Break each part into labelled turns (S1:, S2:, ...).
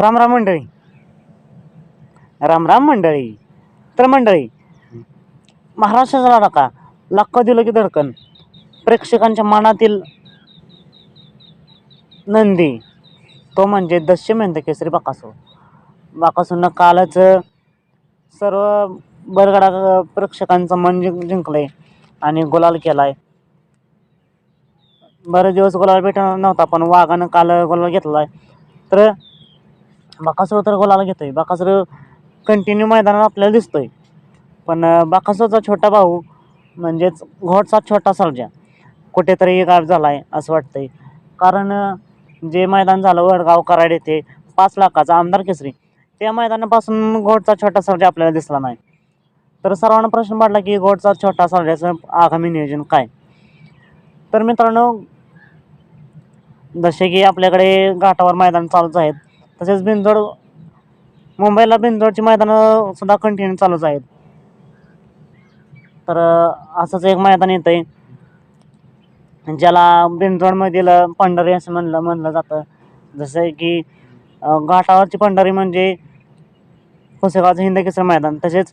S1: राम राम मंडळी, राम राम मंडळी. तर मंडळी, महाराष्ट्राचा लाडका लाख दिलं की धडकन, प्रेक्षकांच्या मनातील नंदी तो म्हणजे दश्य केसरी बकासूर. बकासूरनं कालच सर्व बरगडा प्रेक्षकांचं मन जिंकलंय आणि गुलाल केलाय. बरेच दिवस गुलाल भेटणार नव्हता, पण वाघानं काल गुलाल घेतलाय. तर बकासूर तर गुलाल घेतोय. बकासूर कंटिन्यू मैदानात आपल्याला दिसतोय. पण बकासूरचा छोटा भाऊ म्हणजेच घोटचा छोटा सर्जा कुठेतरी गायब झालाय असं वाटतंय. कारण जे मैदान झालं वडगाव कराड येथे 5 लाखाचा आमदार केसरी, त्या मैदानापासून घोटचा छोटा सर्जा आपल्याला दिसला नाही. तर सर्वांना प्रश्न पडला की घोटचा छोटा सर्जाचं आगामी नियोजन काय. तर मित्रांनो, जसे की आपल्याकडे घाटावर मैदान चालूच आहेत, तसेच बिनजोड मुंबईला बिनजोडची मैदानं सुद्धा कंटिन्यू चालूच आहेत. तर असंच एक मैदान येतंय ज्याला बिनजोडमधील पंढरी असं म्हणलं जातं. जसं की घाटावरची पंढरी म्हणजे पुसेगावचं हिंदकेसरी मैदान, तसेच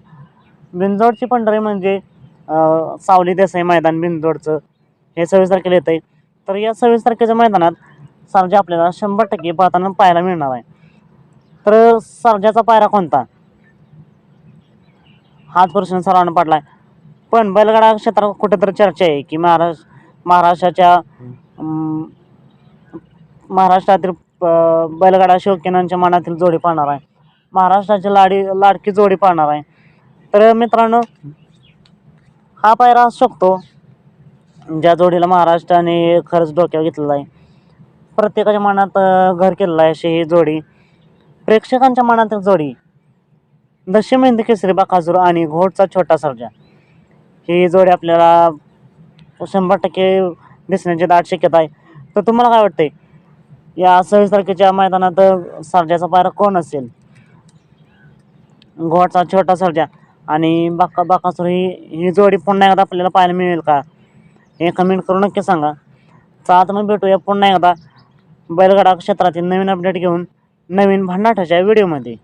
S1: बिनजोडची पंढरी म्हणजे सावली देसाई मैदान बिनजोडचं, हे 26 तारखेला येतंय. तर या 26 तारखेच्या मैदानात सर्जा आपल्याला 100% पळताना पाहायला मिळणार आहे. तर सर्जाचा पायरा कोणता हाच प्रश्न सर्वांना पडलाय. पण बैलगाडा क्षेत्रात कुठेतरी चर्चा आहे की महाराष्ट्रातील बैलगाडा शौकीनांच्या मनातील जोडी पाहणार आहे, महाराष्ट्राची लाडकी जोडी पाहणार आहे. तर मित्रांनो, हा पायरा असू शकतो ज्या जोडीला महाराष्ट्राने खरंच डोक्यावर घेतलेला आहे, प्रत्येकाच्या मनात घर केलेलं आहे. अशी ही जोडी, प्रेक्षकांच्या मनातील जोडी दशमेंद केसरी बकासूर आणि घोटचा छोटा सर्जा, ही जोडी आपल्याला 100% दिसण्याची दाट शक्यता आहे. तर तुम्हाला काय वाटतंय, या 26 तारखेच्या मैदानात सर्जाचा पायरा कोण असेल? घोटचा छोटा सर्जा आणि बकासूर ही जोडी पुन्हा एकदा आपल्याला पाहायला मिळेल का? हे कमेंट करून नक्की सांगा. चला तर मग भेटूया पुन्हा एकदा बैलगाडा क्षेत्रातील नवीन अपडेट घेऊन नवीन भन्नाटाच्या व्हिडिओमध्ये.